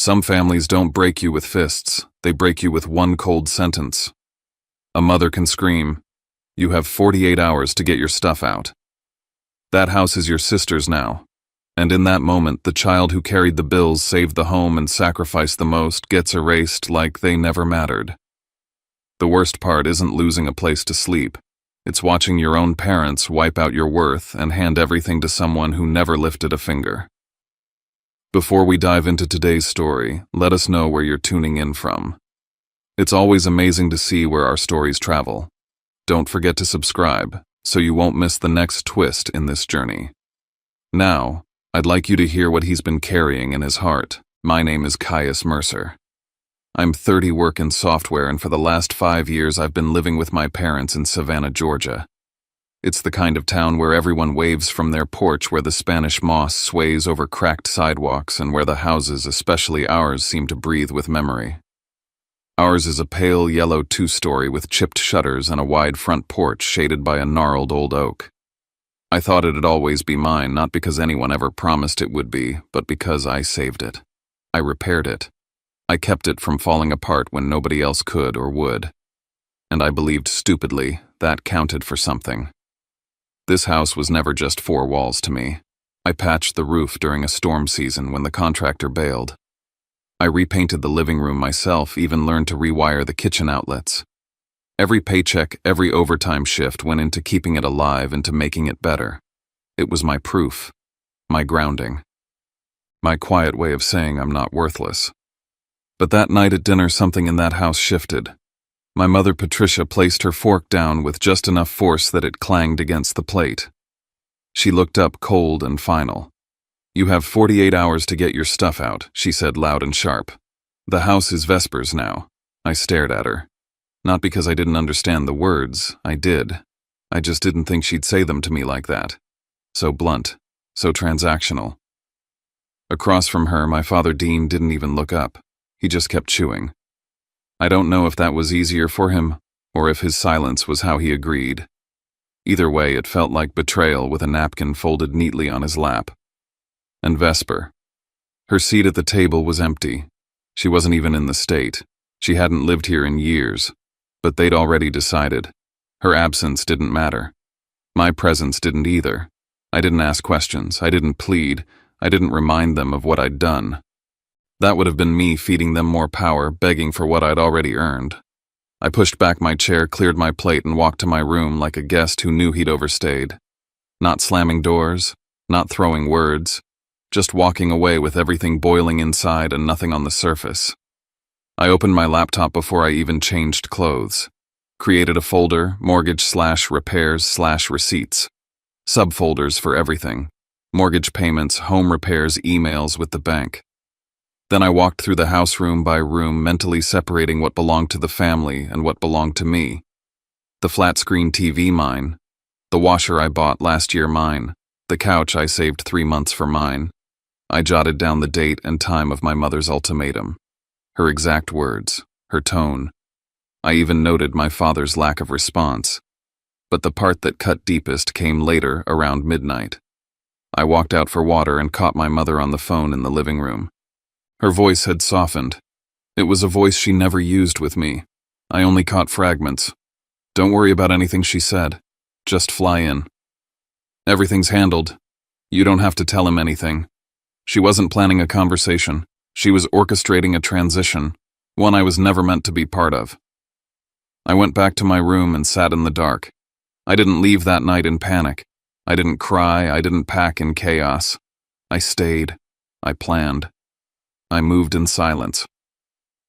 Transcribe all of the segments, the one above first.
Some families don't break you with fists, they break you with one cold sentence. A mother can scream, "You have 48 hours to get your stuff out." That house is your sister's now, and in that moment the child who carried the bills, saved the home, and sacrificed the most gets erased like they never mattered. The worst part isn't losing a place to sleep. It's watching your own parents wipe out your worth and hand everything to someone who never lifted a finger. Before we dive into today's story, let us know where you're tuning in from. It's always amazing to see where our stories travel. Don't forget to subscribe, so you won't miss the next twist in this journey. Now, I'd like you to hear what he's been carrying in his heart. My name is Caius Mercer. I'm 30, work in software, and for the last 5 years I've been living with my parents in Savannah, Georgia. It's the kind of town where everyone waves from their porch, where the Spanish moss sways over cracked sidewalks, and where the houses, especially ours, seem to breathe with memory. Ours is a pale yellow 2-story with chipped shutters and a wide front porch shaded by a gnarled old oak. I thought it'd always be mine, not because anyone ever promised it would be, but because I saved it. I repaired it. I kept it from falling apart when nobody else could or would. And I believed stupidly that counted for something. This house was never just 4 walls to me. I patched the roof during a storm season when the contractor bailed. I repainted the living room myself, even learned to rewire the kitchen outlets. Every paycheck, every overtime shift went into keeping it alive and to making it better. It was my proof, my grounding, my quiet way of saying I'm not worthless. But that night at dinner, something in that house shifted. My mother, Patricia, placed her fork down with just enough force that it clanged against the plate. She looked up, cold and final. "You have 48 hours to get your stuff out," she said loud and sharp. "The house is Vespers now." I stared at her. Not because I didn't understand the words, I did. I just didn't think she'd say them to me like that. So blunt, so transactional. Across from her, my father Dean didn't even look up. He just kept chewing. I don't know if that was easier for him, or if his silence was how he agreed. Either way, it felt like betrayal with a napkin folded neatly on his lap. And Vesper. Her seat at the table was empty. She wasn't even in the state. She hadn't lived here in years. But they'd already decided. Her absence didn't matter. My presence didn't either. I didn't ask questions. I didn't plead. I didn't remind them of what I'd done. That would have been me feeding them more power, begging for what I'd already earned. I pushed back my chair, cleared my plate, and walked to my room like a guest who knew he'd overstayed. Not slamming doors, not throwing words, just walking away with everything boiling inside and nothing on the surface. I opened my laptop before I even changed clothes. Created a folder, mortgage/repairs/receipts. Subfolders for everything. Mortgage payments, home repairs, emails with the bank. Then I walked through the house room by room, mentally separating what belonged to the family and what belonged to me. The flat-screen TV, mine. The washer I bought last year, mine. The couch I saved 3 months for, mine. I jotted down the date and time of my mother's ultimatum. Her exact words, her tone. I even noted my father's lack of response. But the part that cut deepest came later, around midnight. I walked out for water and caught my mother on the phone in the living room. Her voice had softened. It was a voice she never used with me. I only caught fragments. "Don't worry about anything," she said. "Just fly in. Everything's handled. You don't have to tell him anything." She wasn't planning a conversation. She was orchestrating a transition, one I was never meant to be part of. I went back to my room and sat in the dark. I didn't leave that night in panic. I didn't cry. I didn't pack in chaos. I stayed. I planned. I moved in silence.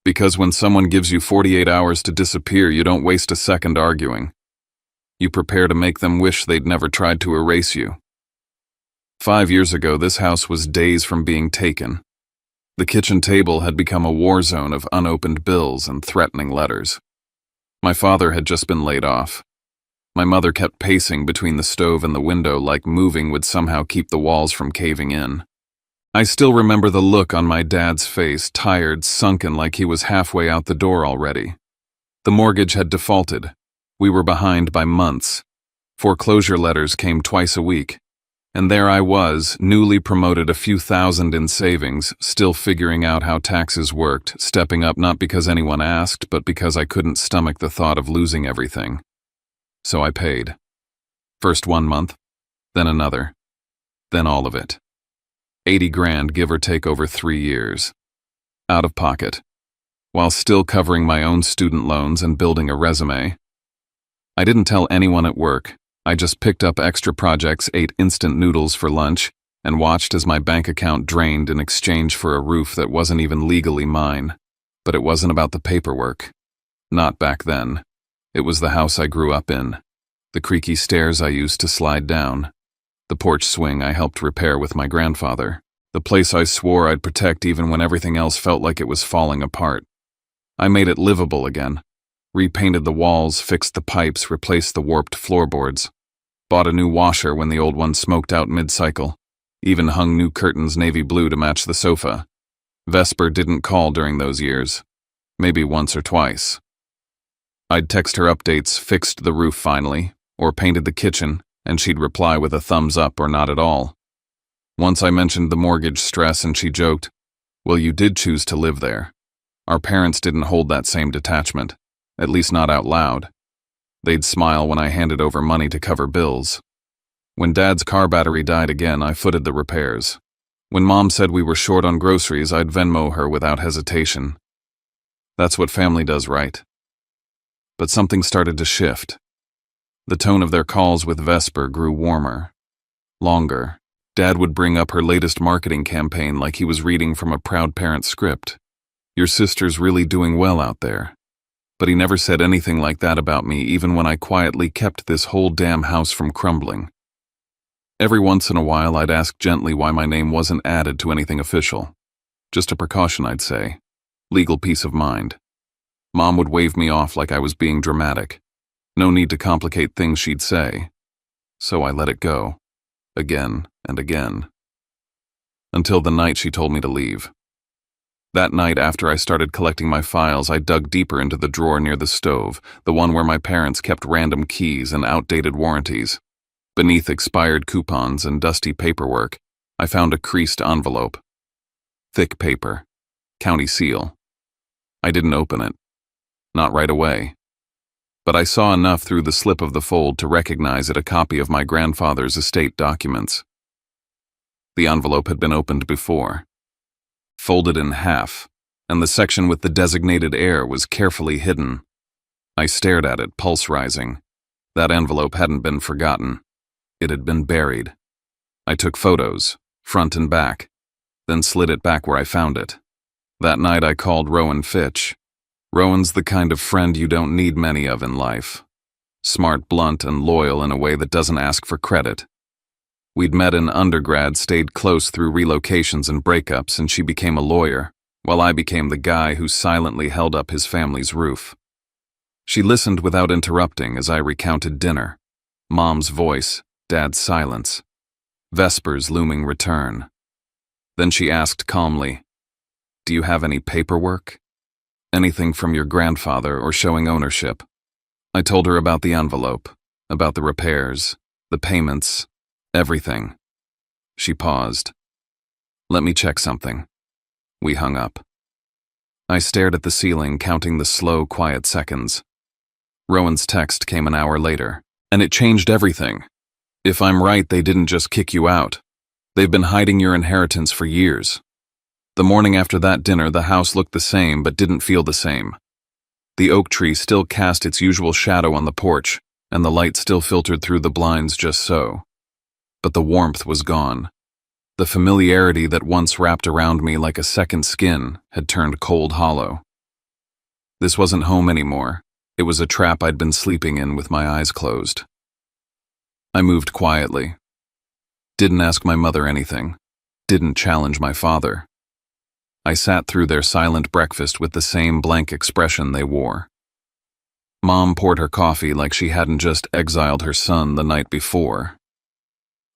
Because when someone gives you 48 hours to disappear, you don't waste a second arguing. You prepare to make them wish they'd never tried to erase you. 5 years ago, this house was days from being taken. The kitchen table had become a war zone of unopened bills and threatening letters. My father had just been laid off. My mother kept pacing between the stove and the window like moving would somehow keep the walls from caving in. I still remember the look on my dad's face, tired, sunken, like he was halfway out the door already. The mortgage had defaulted. We were behind by months. Foreclosure letters came twice a week. And there I was, newly promoted, a few thousand in savings, still figuring out how taxes worked, stepping up not because anyone asked, but because I couldn't stomach the thought of losing everything. So I paid. First 1 month, then another, then all of it. 80 grand, give or take, over 3 years. Out of pocket, while still covering my own student loans and building a resume. I didn't tell anyone at work. I just picked up extra projects, ate instant noodles for lunch, and watched as my bank account drained in exchange for a roof that wasn't even legally mine. But it wasn't about the paperwork. Not back then. It was the house I grew up in, the creaky stairs I used to slide down, the porch swing I helped repair with my grandfather, the place I swore I'd protect even when everything else felt like it was falling apart. I made it livable again, repainted the walls, fixed the pipes, replaced the warped floorboards, bought a new washer when the old one smoked out mid-cycle, even hung new curtains navy blue to match the sofa. Vesper didn't call during those years, maybe once or twice. I'd text her updates, fixed the roof finally, or painted the kitchen, and she'd reply with a thumbs up or not at all. Once I mentioned the mortgage stress and she joked, "Well, you did choose to live there." Our parents didn't hold that same detachment, at least not out loud. They'd smile when I handed over money to cover bills. When Dad's car battery died again, I footed the repairs. When Mom said we were short on groceries, I'd Venmo her without hesitation. That's what family does, right? But something started to shift. The tone of their calls with Vesper grew warmer, longer. Dad would bring up her latest marketing campaign like he was reading from a proud parent script. "Your sister's really doing well out there." But he never said anything like that about me, even when I quietly kept this whole damn house from crumbling. Every once in a while, I'd ask gently why my name wasn't added to anything official. Just a precaution, I'd say. Legal peace of mind. Mom would wave me off like I was being dramatic. No need to complicate things, she'd say. So I let it go. Again and again. Until the night she told me to leave. That night, after I started collecting my files, I dug deeper into the drawer near the stove, the one where my parents kept random keys and outdated warranties. Beneath expired coupons and dusty paperwork, I found a creased envelope. Thick paper. County seal. I didn't open it. Not right away. But I saw enough through the slip of the fold to recognize it a copy of my grandfather's estate documents. The envelope had been opened before. Folded in half, and the section with the designated heir was carefully hidden. I stared at it, pulse rising. That envelope hadn't been forgotten. It had been buried. I took photos, front and back, then slid it back where I found it. That night I called Rowan Fitch. Rowan's the kind of friend you don't need many of in life. Smart, blunt, and loyal in a way that doesn't ask for credit. We'd met in undergrad, stayed close through relocations and breakups, and she became a lawyer, while I became the guy who silently held up his family's roof. She listened without interrupting as I recounted dinner. Mom's voice, Dad's silence, Vesper's looming return. Then she asked calmly, "Do you have any paperwork? Anything from your grandfather or showing ownership?" I told her about the envelope, about the repairs, the payments, everything. She paused. "Let me check something." We hung up. I stared at the ceiling, counting the slow, quiet seconds. Rowan's text came an hour later, and it changed everything. "If I'm right, they didn't just kick you out. They've been hiding your inheritance for years." The morning after that dinner, the house looked the same but didn't feel the same. The oak tree still cast its usual shadow on the porch, and the light still filtered through the blinds just so. But the warmth was gone. The familiarity that once wrapped around me like a second skin had turned cold hollow. This wasn't home anymore. It was a trap I'd been sleeping in with my eyes closed. I moved quietly. Didn't ask my mother anything. Didn't challenge my father. I sat through their silent breakfast with the same blank expression they wore. Mom poured her coffee like she hadn't just exiled her son the night before.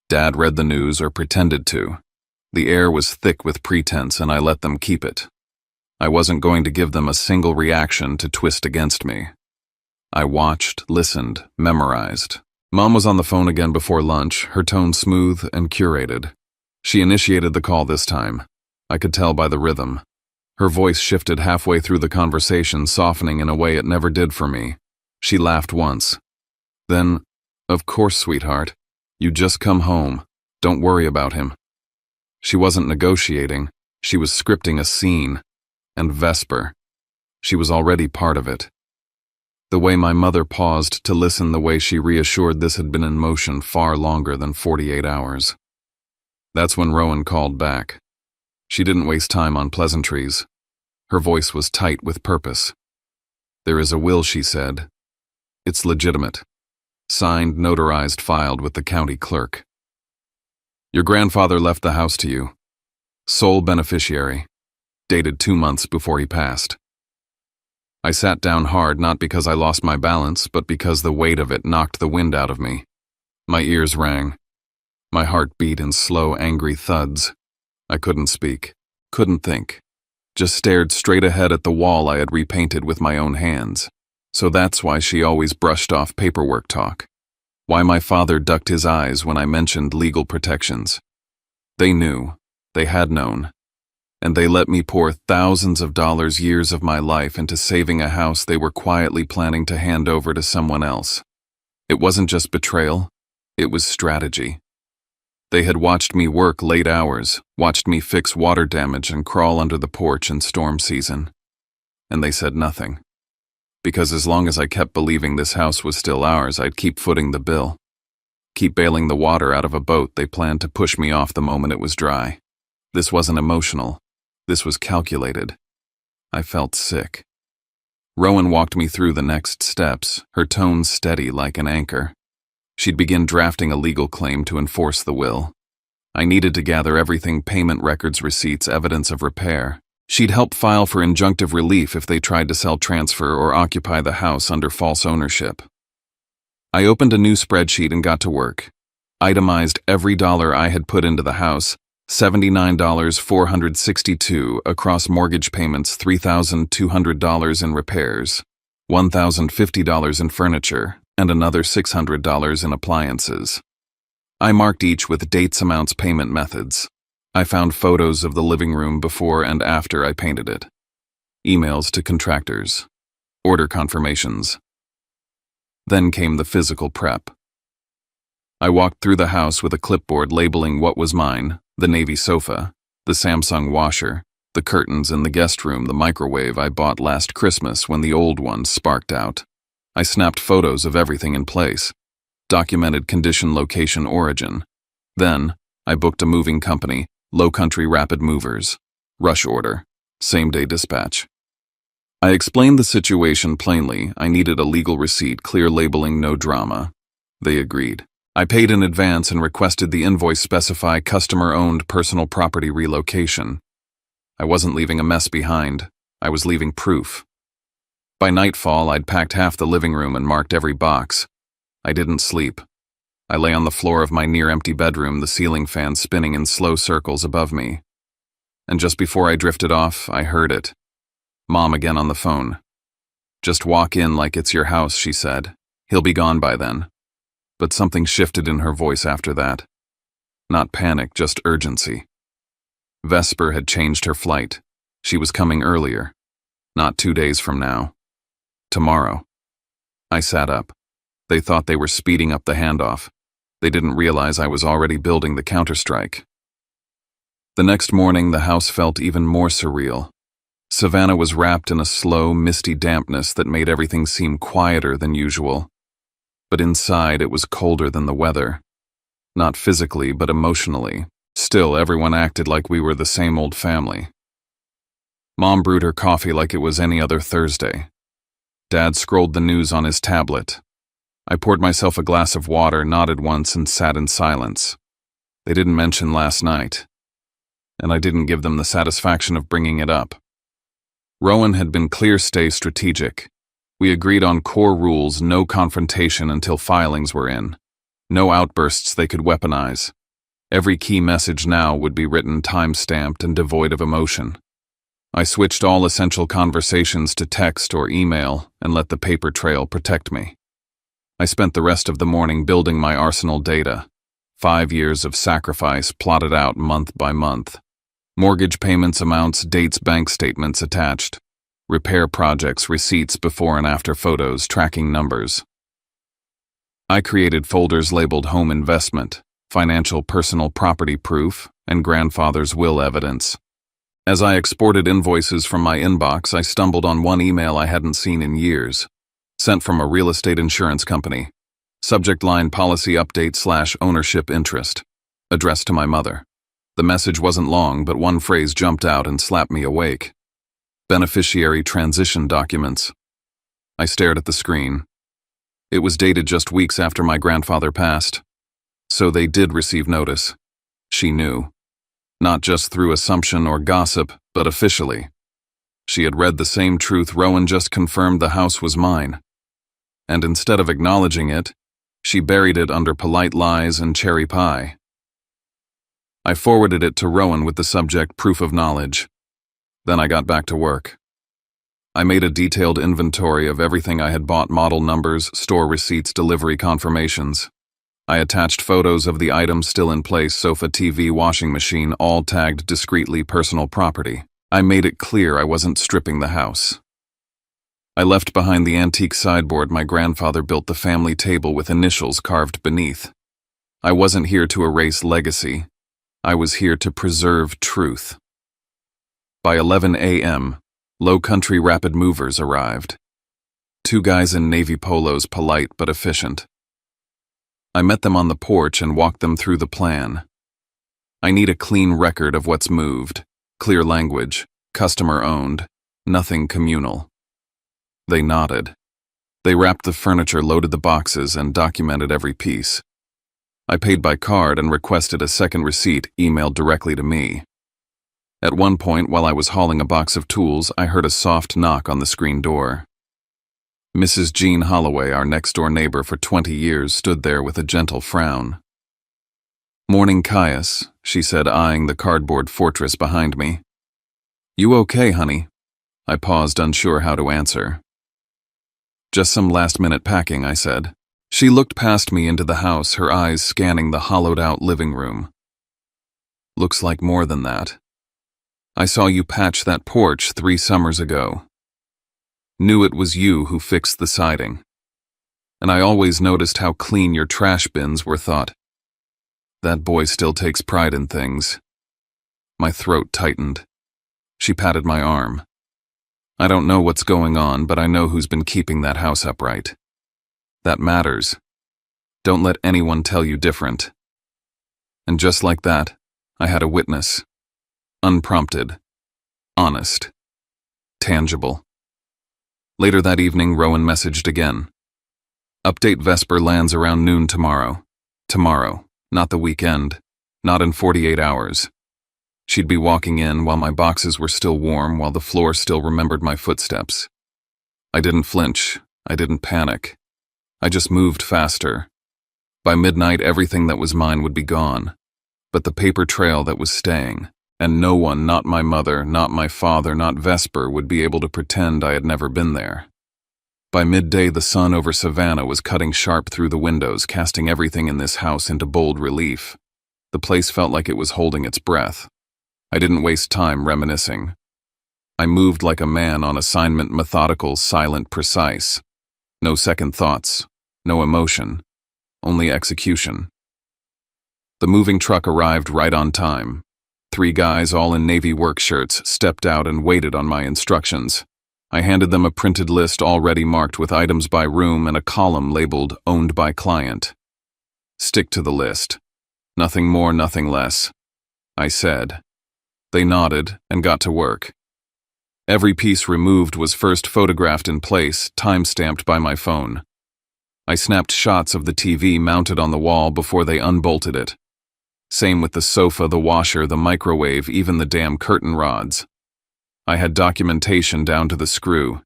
Dad read the news, or pretended to. The air was thick with pretense, and I let them keep it. I wasn't going to give them a single reaction to twist against me. I watched, listened, memorized, Mom was on the phone again before lunch, her tone smooth and curated. She initiated the call this time. I could tell by the rhythm. Her voice shifted halfway through the conversation, softening in a way it never did for me. She laughed once. Then, "Of course, sweetheart. You just come home. Don't worry about him." She wasn't negotiating. She was scripting a scene. And Vesper. She was already part of it. The way my mother paused to listen, the way she reassured this had been in motion far longer than 48 hours. That's when Rowan called back. She didn't waste time on pleasantries. Her voice was tight with purpose. "There is a will," she said. "It's legitimate. Signed, notarized, filed with the county clerk. Your grandfather left the house to you. Sole beneficiary. Dated 2 months before he passed." I sat down hard, not because I lost my balance, but because the weight of it knocked the wind out of me. My ears rang. My heart beat in slow, angry thuds. I couldn't speak, couldn't think. Just stared straight ahead at the wall I had repainted with my own hands. So that's why she always brushed off paperwork talk. Why my father ducked his eyes when I mentioned legal protections. They knew. They had known. And they let me pour thousands of dollars, years of my life, into saving a house they were quietly planning to hand over to someone else. It wasn't just betrayal. It was strategy. They had watched me work late hours, watched me fix water damage and crawl under the porch in storm season. And they said nothing. Because as long as I kept believing this house was still ours, I'd keep footing the bill. Keep bailing the water out of a boat they planned to push me off the moment it was dry. This wasn't emotional. This was calculated. I felt sick. Rowan walked me through the next steps, her tone steady like an anchor. She'd begin drafting a legal claim to enforce the will. I needed to gather everything: payment records, receipts, evidence of repair. She'd help file for injunctive relief if they tried to sell, transfer, or occupy the house under false ownership. I opened a new spreadsheet and got to work. Itemized every dollar I had put into the house, $79,462 across mortgage payments, $3,200 in repairs, $1,050 in furniture, and another $600 in appliances. I marked each with dates, amounts, payment methods. I found photos of the living room before and after I painted it. Emails to contractors. Order confirmations. Then came the physical prep. I walked through the house with a clipboard labeling what was mine: the navy sofa, the Samsung washer, the curtains in the guest room, the microwave I bought last Christmas when the old one sparked out. I snapped photos of everything in place, documented condition, location, origin. Then, I booked a moving company, Low Country Rapid Movers. Rush order, same-day dispatch. I explained the situation plainly. I needed a legal receipt, clear labeling, no drama. They agreed. I paid in advance and requested the invoice specify customer-owned personal property relocation. I wasn't leaving a mess behind. I was leaving proof. By nightfall, I'd packed half the living room and marked every box. I didn't sleep. I lay on the floor of my near-empty bedroom, the ceiling fan spinning in slow circles above me. And just before I drifted off, I heard it. Mom again on the phone. "Just walk in like it's your house," she said. "He'll be gone by then." But something shifted in her voice after that. Not panic, just urgency. Vesper had changed her flight. She was coming earlier. Not 2 days from now. Tomorrow. I sat up. They thought they were speeding up the handoff. They didn't realize I was already building the counterstrike. The next morning, the house felt even more surreal. Savannah was wrapped in a slow, misty dampness that made everything seem quieter than usual. But inside, it was colder than the weather. Not physically, but emotionally. Still, everyone acted like we were the same old family. Mom brewed her coffee like it was any other Thursday. Dad scrolled the news on his tablet. I poured myself a glass of water, nodded once, and sat in silence. They didn't mention last night, and I didn't give them the satisfaction of bringing it up. Rowan had been clear: stay strategic. We agreed on core rules: no confrontation until filings were in. No outbursts they could weaponize. Every key message now would be written, time-stamped, and devoid of emotion. I switched all essential conversations to text or email and let the paper trail protect me. I spent the rest of the morning building my arsenal data. 5 years of sacrifice plotted out month by month. Mortgage payments, amounts, dates, bank statements attached. Repair projects, receipts, before and after photos, tracking numbers. I created folders labeled Home Investment, Financial Personal Property Proof, and Grandfather's Will Evidence. As I exported invoices from my inbox, I stumbled on one email I hadn't seen in years, sent from a real estate insurance company. Subject line: policy update / ownership interest. Addressed to my mother. The message wasn't long, but one phrase jumped out and slapped me awake. Beneficiary transition documents. I stared at the screen. It was dated just weeks after my grandfather passed. So they did receive notice. She knew. Not just through assumption or gossip, but officially. She had read the same truth Rowan just confirmed: the house was mine. And instead of acknowledging it, she buried it under polite lies and cherry pie. I forwarded it to Rowan with the subject: proof of knowledge. Then I got back to work. I made a detailed inventory of everything I had bought: model numbers, store receipts, delivery confirmations. I attached photos of the items still in place: sofa, TV, washing machine, all tagged discreetly personal property. I made it clear I wasn't stripping the house. I left behind the antique sideboard my grandfather built, the family table with initials carved beneath. I wasn't here to erase legacy. I was here to preserve truth. By 11 a.m., Low Country Rapid Movers arrived. 2 guys in navy polos, polite but efficient. I met them on the porch and walked them through the plan. I need a clean record of what's moved, clear language, customer-owned, nothing communal. They nodded. They wrapped the furniture, loaded the boxes, and documented every piece. I paid by card and requested a second receipt emailed directly to me. At one point, while I was hauling a box of tools, I heard a soft knock on the screen door. Mrs. Jean Holloway, our next-door neighbor for 20 years, stood there with a gentle frown. "Morning, Caius," she said, eyeing the cardboard fortress behind me. "You okay, honey?" I paused, unsure how to answer. "Just some last-minute packing," I said. She looked past me into the house, her eyes scanning the hollowed-out living room. "Looks like more than that. I saw you patch that porch 3 summers ago. Knew it was you who fixed the siding. And I always noticed how clean your trash bins were thought. That boy still takes pride in things." My throat tightened. She patted my arm. "I don't know what's going on, but I know who's been keeping that house upright. That matters. Don't let anyone tell you different." And just like that, I had a witness. Unprompted. Honest. Tangible. Later that evening, Rowan messaged again. "Update: Vesper lands around noon tomorrow. Tomorrow, not the weekend. Not in 48 hours. She'd be walking in while my boxes were still warm, while the floor still remembered my footsteps. I didn't flinch. I didn't panic. I just moved faster. By midnight, everything that was mine would be gone, but the paper trail that was staying, and no one, not my mother, not my father, not Vesper, would be able to pretend I had never been there. By midday, the sun over Savannah was cutting sharp through the windows, casting everything in this house into bold relief. The place felt like it was holding its breath. I didn't waste time reminiscing. I moved like a man on assignment, methodical, silent, precise. No second thoughts, no emotion, only execution. The moving truck arrived right on time. 3 guys, all in navy work shirts, stepped out and waited on my instructions. I handed them a printed list already marked with items by room and a column labeled "Owned by Client." "Stick to the list. Nothing more, nothing less," I said. They nodded and got to work. Every piece removed was first photographed in place, time-stamped by my phone. I snapped shots of the TV mounted on the wall before they unbolted it. Same with the sofa, the washer, the microwave, even the damn curtain rods. I had documentation down to the screw.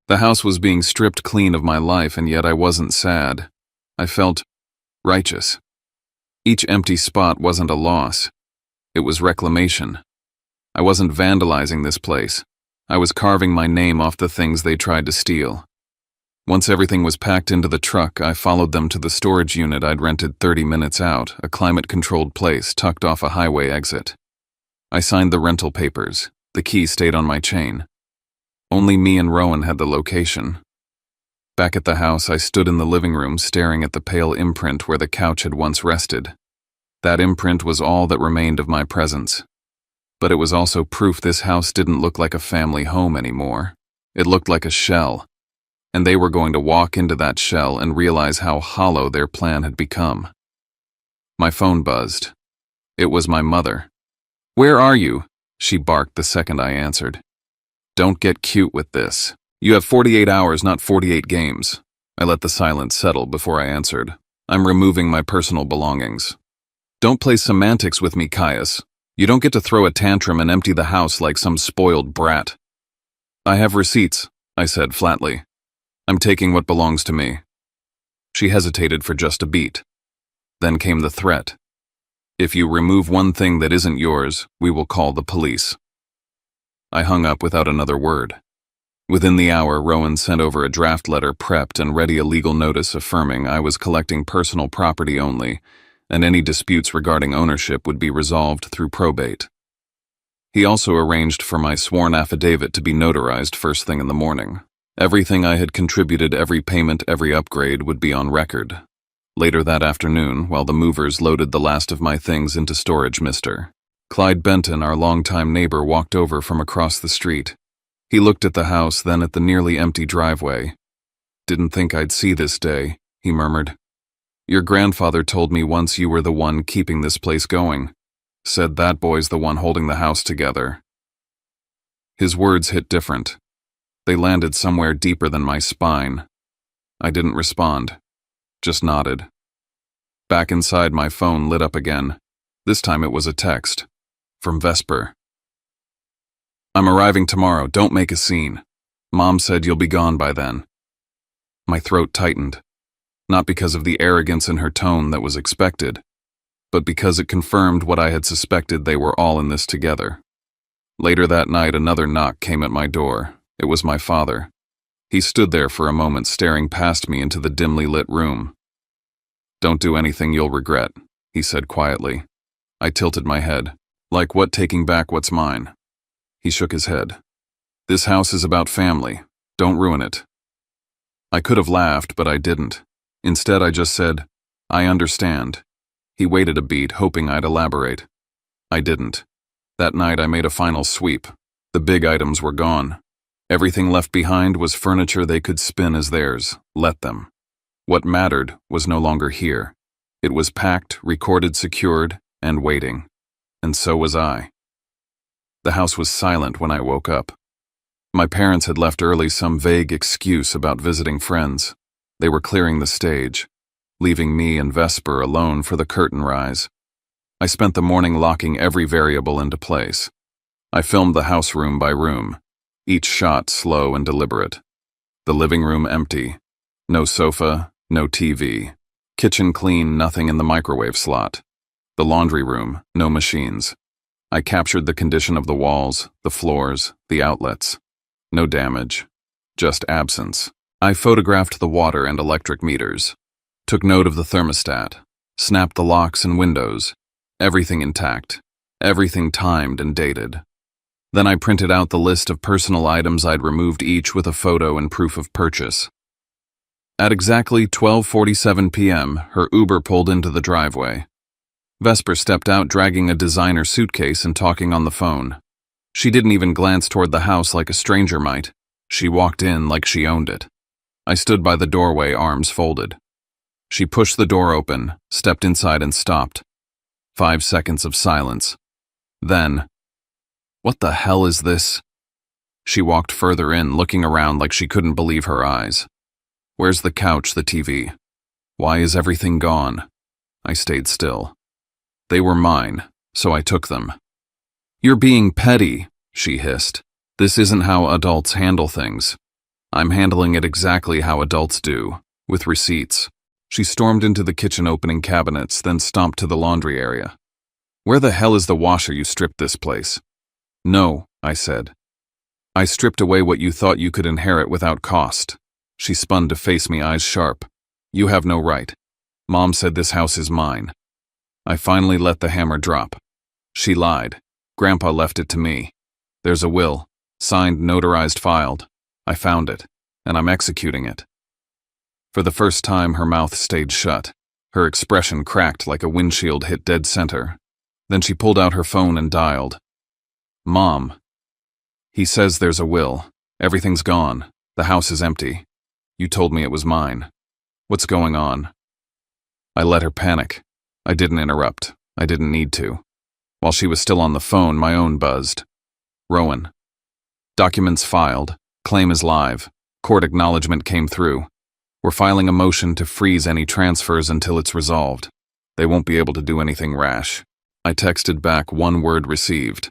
The house was being stripped clean of my life, and yet I wasn't sad. I felt righteous. Each empty spot wasn't a loss. It was reclamation. I wasn't vandalizing this place. I was carving my name off the things they tried to steal. Once everything was packed into the truck, I followed them to the storage unit I'd rented 30 minutes out, a climate-controlled place tucked off a highway exit. I signed the rental papers. The key stayed on my chain. Only me and Rowan had the location. Back at the house, I stood in the living room staring at the pale imprint where the couch had once rested. That imprint was all that remained of my presence. But it was also proof this house didn't look like a family home anymore. It looked like a shell. And they were going to walk into that shell and realize how hollow their plan had become. My phone buzzed. It was my mother. "Where are you?" she barked the second I answered. "Don't get cute with this. You have 48 hours, not 48 games." I let the silence settle before I answered. "I'm removing my personal belongings." "Don't play semantics with me, Caius. You don't get to throw a tantrum and empty the house like some spoiled brat." "I have receipts," I said flatly. "I'm taking what belongs to me." She hesitated for just a beat. Then came the threat. "If you remove one thing that isn't yours, we will call the police." I hung up without another word. Within the hour, Rowan sent over a draft letter prepped and ready a legal notice affirming I was collecting personal property only, and any disputes regarding ownership would be resolved through probate. He also arranged for my sworn affidavit to be notarized first thing in the morning. Everything I had contributed, every payment, every upgrade would be on record. Later that afternoon, while the movers loaded the last of my things into storage, Mr. Clyde Benton, our longtime neighbor, walked over from across the street. He looked at the house, then at the nearly empty driveway. "Didn't think I'd see this day," he murmured. "Your grandfather told me once you were the one keeping this place going. Said that boy's the one holding the house together." His words hit different. They landed somewhere deeper than my spine. I didn't respond, just nodded. Back inside, my phone lit up again. This time it was a text. From Vesper. "I'm arriving tomorrow, don't make a scene. Mom said you'll be gone by then." My throat tightened, not because of the arrogance in her tone that was expected, but because it confirmed what I had suspected: they were all in this together. Later that night, another knock came at my door. It was my father. He stood there for a moment, staring past me into the dimly lit room. "Don't do anything you'll regret," he said quietly. I tilted my head. "Like what, taking back what's mine?" He shook his head. "This house is about family. Don't ruin it." I could have laughed, but I didn't. Instead, I just said, "I understand." He waited a beat, hoping I'd elaborate. I didn't. That night, I made a final sweep. The big items were gone. Everything left behind was furniture they could spin as theirs. Let them. What mattered was no longer here. It was packed, recorded, secured, and waiting. And so was I. The house was silent when I woke up. My parents had left early, some vague excuse about visiting friends. They were clearing the stage, leaving me and Vesper alone for the curtain rise. I spent the morning locking every variable into place. I filmed the house room by room, each shot slow and deliberate. The living room empty. No sofa, no TV. Kitchen clean, nothing in the microwave slot. The laundry room, no machines. I captured the condition of the walls, the floors, the outlets. No damage, just absence. I photographed the water and electric meters. Took note of the thermostat. Snapped the locks and windows. Everything intact. Everything timed and dated. Then I printed out the list of personal items I'd removed, each with a photo and proof of purchase. At exactly 12:47 p.m., her Uber pulled into the driveway. Vesper stepped out dragging a designer suitcase and talking on the phone. She didn't even glance toward the house like a stranger might. She walked in like she owned it. I stood by the doorway, arms folded. She pushed the door open, stepped inside and stopped. 5 seconds of silence. Then, "What the hell is this?" She walked further in, looking around like she couldn't believe her eyes. "Where's the couch, the TV? Why is everything gone?" I stayed still. They were mine, so I took them. "You're being petty," she hissed. "This isn't how adults handle things." "I'm handling it exactly how adults do, with receipts." She stormed into the kitchen, opening cabinets, then stomped to the laundry area. "Where the hell is the washer? You stripped this place." "No," I said. "I stripped away what you thought you could inherit without cost. She spun to face me, eyes sharp. You have no right. Mom said this house is mine. I finally let the hammer drop. She lied. Grandpa left it to me. There's a will, signed, notarized, filed. I found it, and I'm executing it. For the first time, her mouth stayed shut. Her expression cracked like a windshield hit dead center. Then she pulled out her phone and dialed. Mom. He says there's a will. Everything's gone. The house is empty. You told me it was mine. What's going on? I let her panic. I didn't interrupt. I didn't need to. While she was still on the phone, my own buzzed. Rowan. Documents filed. Claim is live. Court acknowledgement came through. We're filing a motion to freeze any transfers until it's resolved. They won't be able to do anything rash. I texted back, one word received.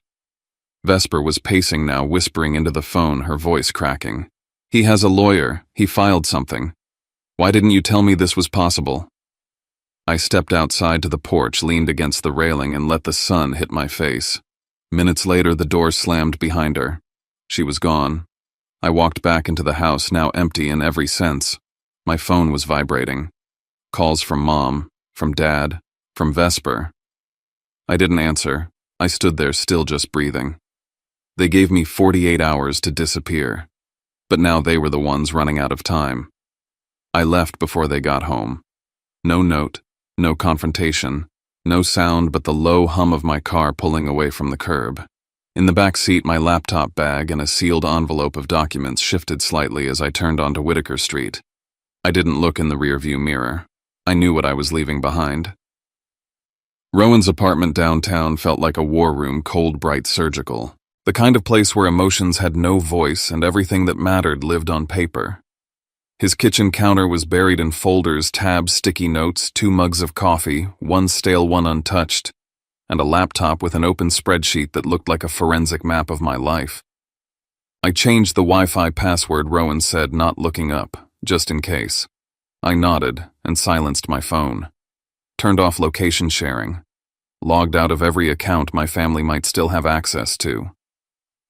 Vesper was pacing now, whispering into the phone, her voice cracking. He has a lawyer. He filed something. Why didn't you tell me this was possible? I stepped outside to the porch, leaned against the railing, and let the sun hit my face. Minutes later, the door slammed behind her. She was gone. I walked back into the house, now empty in every sense. My phone was vibrating. Calls from Mom, from Dad, from Vesper. I didn't answer. I stood there still, just breathing. They gave me 48 hours to disappear. But now they were the ones running out of time. I left before they got home. No note, no confrontation, no sound but the low hum of my car pulling away from the curb. In the back seat, my laptop bag and a sealed envelope of documents shifted slightly as I turned onto Whitaker Street. I didn't look in the rearview mirror. I knew what I was leaving behind. Rowan's apartment downtown felt like a war room, cold, bright, surgical. The kind of place where emotions had no voice and everything that mattered lived on paper. His kitchen counter was buried in folders, tabs, sticky notes, 2 mugs of coffee, one stale, one untouched, and a laptop with an open spreadsheet that looked like a forensic map of my life. I changed the Wi-Fi password, Rowan said, not looking up, just in case. I nodded and silenced my phone. Turned off location sharing. Logged out of every account my family might still have access to.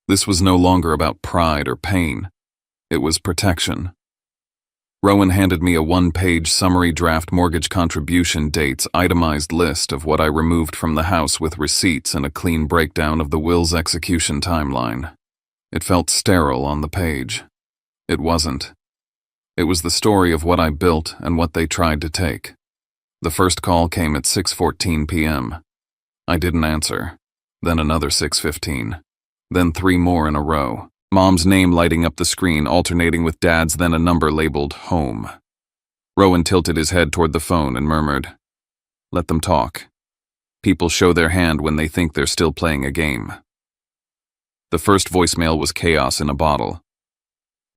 This was no longer about pride or pain. It was protection. Rowan handed me a 1-page summary draft mortgage contribution dates itemized list of what I removed from the house with receipts and a clean breakdown of the will's execution timeline. It felt sterile on the page. It wasn't. It was the story of what I built and what they tried to take. The first call came at 6:14 p.m. I didn't answer. Then another 6:15. Then 3 more in a row. Mom's name lighting up the screen, alternating with Dad's, then a number labeled home. Rowan tilted his head toward the phone and murmured, "Let them talk. People show their hand when they think they're still playing a game." The first voicemail was chaos in a bottle.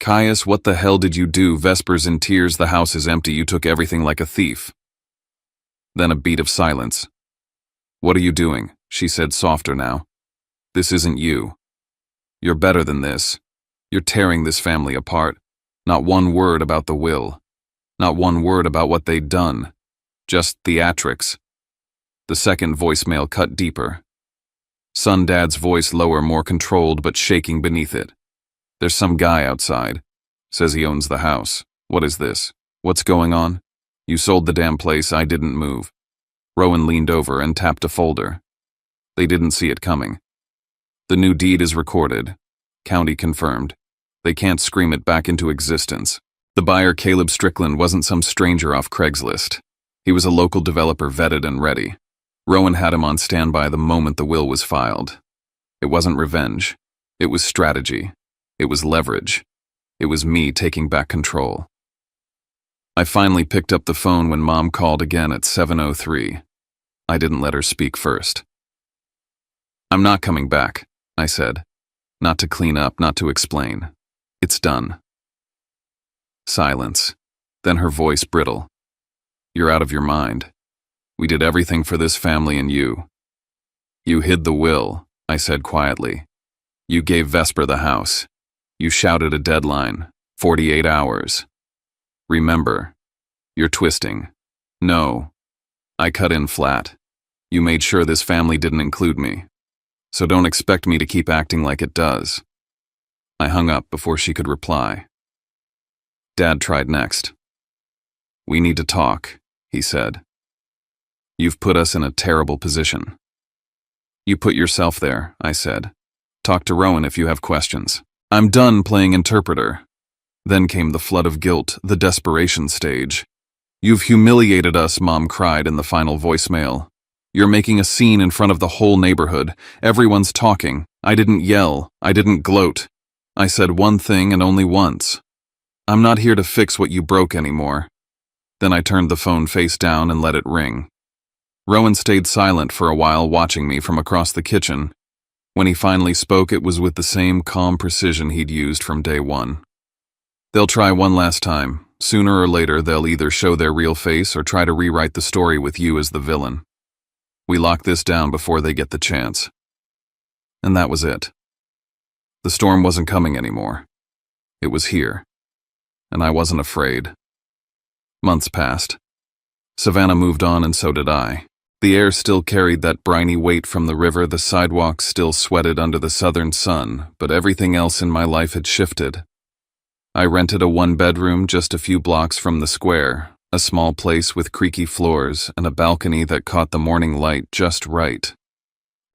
"Caius, what the hell did you do? Vesper's in tears. The house is empty. You took everything like a thief." Then a beat of silence. "What are you doing?" she said, softer now. "This isn't you. You're better than this. You're tearing this family apart. Not one word about the will. Not one word about what they'd done. Just theatrics." The second voicemail cut deeper. Son Dad's voice lower, more controlled, but shaking beneath it. "There's some guy outside. Says he owns the house. What is this? What's going on? You sold the damn place. I didn't move." Rowan leaned over and tapped a folder. They didn't see it coming. "The new deed is recorded. County confirmed. They can't scream it back into existence." The buyer, Caleb Strickland, wasn't some stranger off Craigslist. He was a local developer, vetted and ready. Rowan had him on standby the moment the will was filed. It wasn't revenge. It was strategy. It was leverage. It was me taking back control. I finally picked up the phone when Mom called again at 7:03. I didn't let her speak first. "I'm not coming back," I said. "Not to clean up, not to explain. It's done." Silence. Then her voice brittle. "You're out of your mind. We did everything for this family and you. You hid the will," I said quietly. "You gave Vesper the house. You shouted a deadline, 48 hours. Remember, you're twisting. No." I cut in flat. "You made sure this family didn't include me. So don't expect me to keep acting like it does." I hung up before she could reply. Dad tried next. "We need to talk," he said. "You've put us in a terrible position." "You put yourself there," I said. "Talk to Rowan if you have questions." "I'm done playing interpreter." Then came the flood of guilt, the desperation stage. "You've humiliated us," Mom cried in the final voicemail. "You're making a scene in front of the whole neighborhood. Everyone's talking. I didn't yell. I didn't gloat. I said one thing and only once. I'm not here to fix what you broke anymore." Then I turned the phone face down and let it ring. Rowan stayed silent for a while, watching me from across the kitchen. When he finally spoke, it was with the same calm precision he'd used from day one. "They'll try one last time. Sooner or later, they'll either show their real face or try to rewrite the story with you as the villain. We lock this down before they get the chance." And that was it. The storm wasn't coming anymore. It was here. And I wasn't afraid. Months passed. Savannah moved on, and so did I. The air still carried that briny weight from the river, the sidewalks still sweated under the southern sun, but everything else in my life had shifted. I rented a one-bedroom just a few blocks from the square, a small place with creaky floors and a balcony that caught the morning light just right.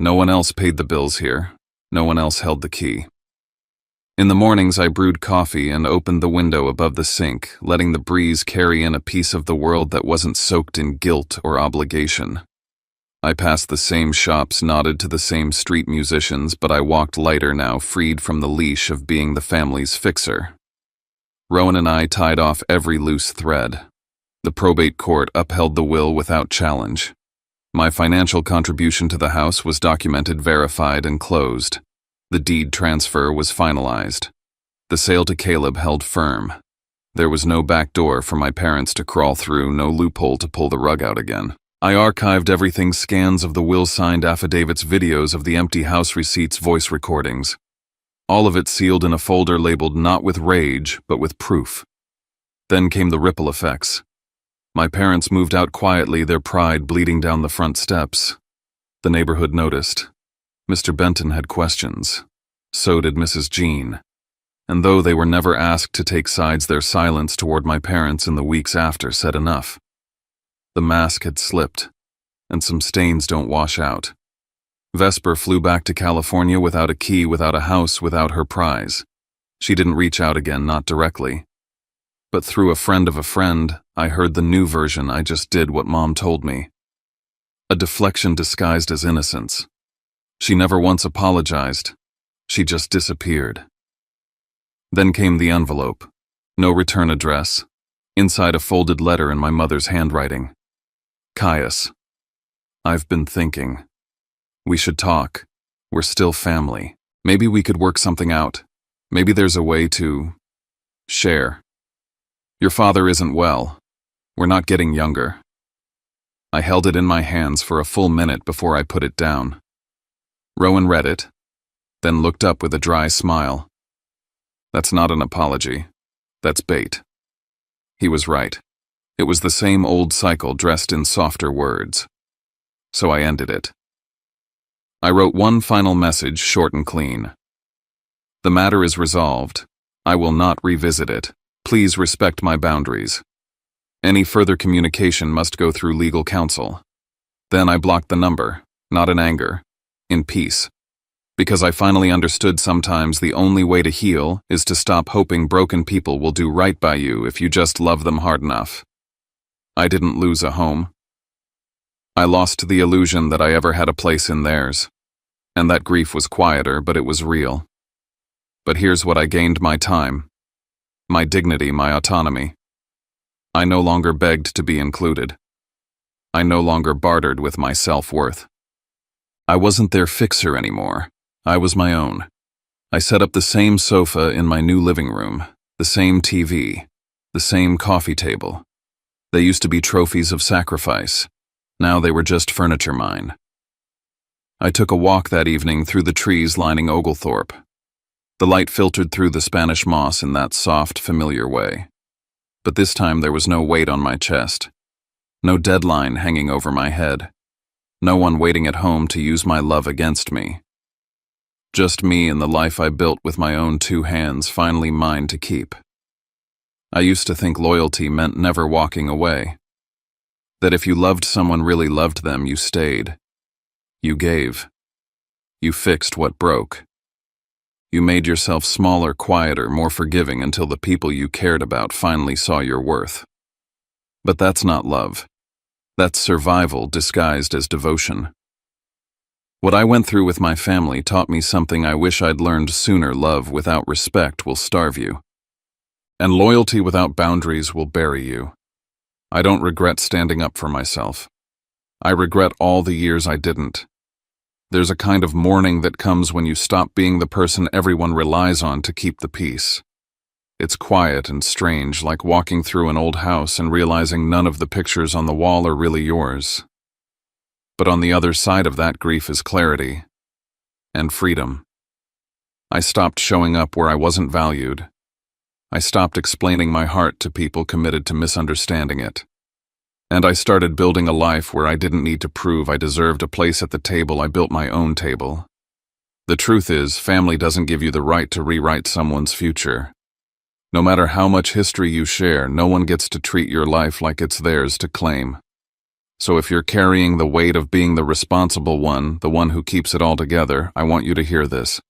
No one else paid the bills here. No one else held the key. In the mornings, I brewed coffee and opened the window above the sink, letting the breeze carry in a piece of the world that wasn't soaked in guilt or obligation. I passed the same shops, nodded to the same street musicians, but I walked lighter now, freed from the leash of being the family's fixer. Rowan and I tied off every loose thread. The probate court upheld the will without challenge. My financial contribution to the house was documented, verified, and closed. The deed transfer was finalized. The sale to Caleb held firm. There was no back door for my parents to crawl through, no loophole to pull the rug out again. I archived everything: scans of the will, signed affidavits, videos of the empty house receipts, voice recordings. All of it sealed in a folder labeled not with rage, but with proof. Then came the ripple effects. My parents moved out quietly, their pride bleeding down the front steps. The neighborhood noticed. Mr. Benton had questions. So did Mrs. Jean. And though they were never asked to take sides, their silence toward my parents in the weeks after said enough. The mask had slipped, and some stains don't wash out. Vesper flew back to California without a key, without a house, without her prize. She didn't reach out again, not directly. But through a friend of a friend, I heard the new version. I just did what Mom told me. A deflection disguised as innocence. She never once apologized. She just disappeared. Then came the envelope. No return address. Inside, a folded letter in my mother's handwriting. "Caius, I've been thinking. We should talk. We're still family. Maybe we could work something out. Maybe there's a way to share. Your father isn't well. We're not getting younger." I held it in my hands for a full minute before I put it down. Rowan read it, then looked up with a dry smile. "That's not an apology. That's bait." He was right. It was the same old cycle dressed in softer words. So I ended it. I wrote one final message, short and clean. "The matter is resolved. I will not revisit it. Please respect my boundaries. Any further communication must go through legal counsel." Then I blocked the number, not in anger, in peace. Because I finally understood sometimes the only way to heal is to stop hoping broken people will do right by you if you just love them hard enough. I didn't lose a home. I lost the illusion that I ever had a place in theirs. And that grief was quieter, but it was real. But here's what I gained: my time, my dignity, my autonomy. I no longer begged to be included. I no longer bartered with my self-worth. I wasn't their fixer anymore. I was my own. I set up the same sofa in my new living room, the same TV, the same coffee table. They used to be trophies of sacrifice. Now they were just furniture mine. I took a walk that evening through the trees lining Oglethorpe. The light filtered through the Spanish moss in that soft, familiar way. But this time there was no weight on my chest. No deadline hanging over my head. No one waiting at home to use my love against me. Just me and the life I built with my own two hands, finally mine to keep. I used to think loyalty meant never walking away. That if you loved someone really loved them, you stayed. You gave. You fixed what broke. You made yourself smaller, quieter, more forgiving until the people you cared about finally saw your worth. But that's not love. That's survival disguised as devotion. What I went through with my family taught me something I wish I'd learned sooner. Love without respect will starve you. And loyalty without boundaries will bury you. I don't regret standing up for myself. I regret all the years I didn't. There's a kind of mourning that comes when you stop being the person everyone relies on to keep the peace. It's quiet and strange, like walking through an old house and realizing none of the pictures on the wall are really yours. But on the other side of that grief is clarity and freedom. I stopped showing up where I wasn't valued. I stopped explaining my heart to people committed to misunderstanding it. And I started building a life where I didn't need to prove I deserved a place at the table. I built my own table. The truth is, family doesn't give you the right to rewrite someone's future. No matter how much history you share, no one gets to treat your life like it's theirs to claim. So if you're carrying the weight of being the responsible one, the one who keeps it all together, I want you to hear this.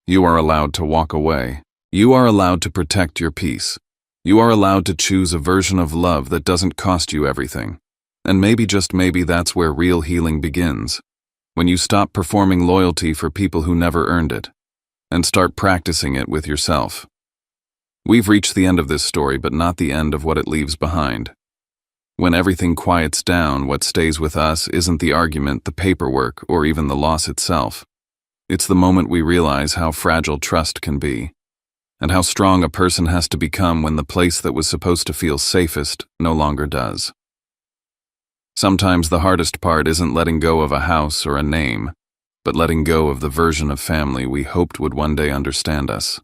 You are allowed to walk away. You are allowed to protect your peace. You are allowed to choose a version of love that doesn't cost you everything. And maybe, just maybe, that's where real healing begins. When you stop performing loyalty for people who never earned it, and start practicing it with yourself. We've reached the end of this story, but not the end of what it leaves behind. When everything quiets down, what stays with us isn't the argument, the paperwork, or even the loss itself. It's the moment we realize how fragile trust can be. And how strong a person has to become when the place that was supposed to feel safest no longer does. Sometimes the hardest part isn't letting go of a house or a name, but letting go of the version of family we hoped would one day understand us.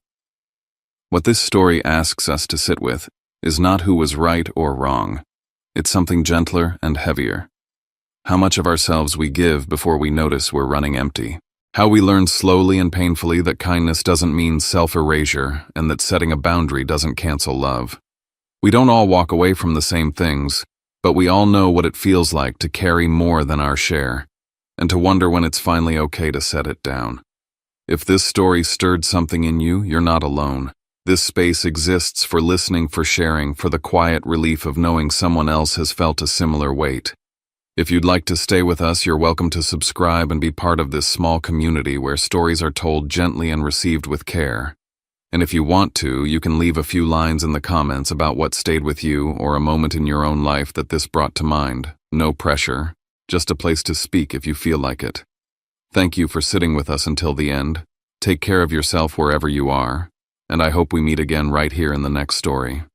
What this story asks us to sit with is not who was right or wrong. It's something gentler and heavier. How much of ourselves we give before we notice we're running empty. How we learn slowly and painfully that kindness doesn't mean self-erasure and that setting a boundary doesn't cancel love. We don't all walk away from the same things, but we all know what it feels like to carry more than our share, and to wonder when it's finally okay to set it down. If this story stirred something in you, you're not alone. This space exists for listening, for sharing, for the quiet relief of knowing someone else has felt a similar weight. If you'd like to stay with us, you're welcome to subscribe and be part of this small community where stories are told gently and received with care. And if you want to, you can leave a few lines in the comments about what stayed with you or a moment in your own life that this brought to mind. No pressure, just a place to speak if you feel like it. Thank you for sitting with us until the end. Take care of yourself wherever you are, and I hope we meet again right here in the next story.